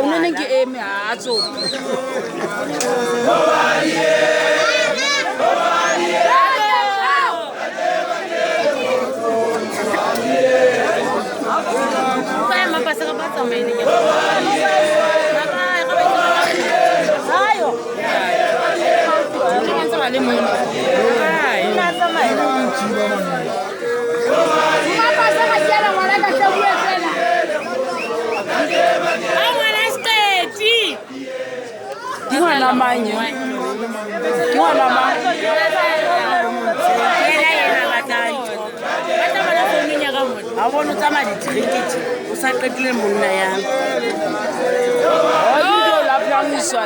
Unengi emi hatso. Kaya mapasa ka ba sa may niya? Ayo. Hindi man sa malimon. Ay, nasa may. Mapasa ka dyan ang wala ka sa buwan sila. Kiwa na manyo. Kiwa na manyo. Awona tsama ditirikiti usaqedile munna yami. Oyido lapha ngiswa.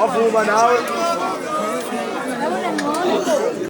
Avuma nawe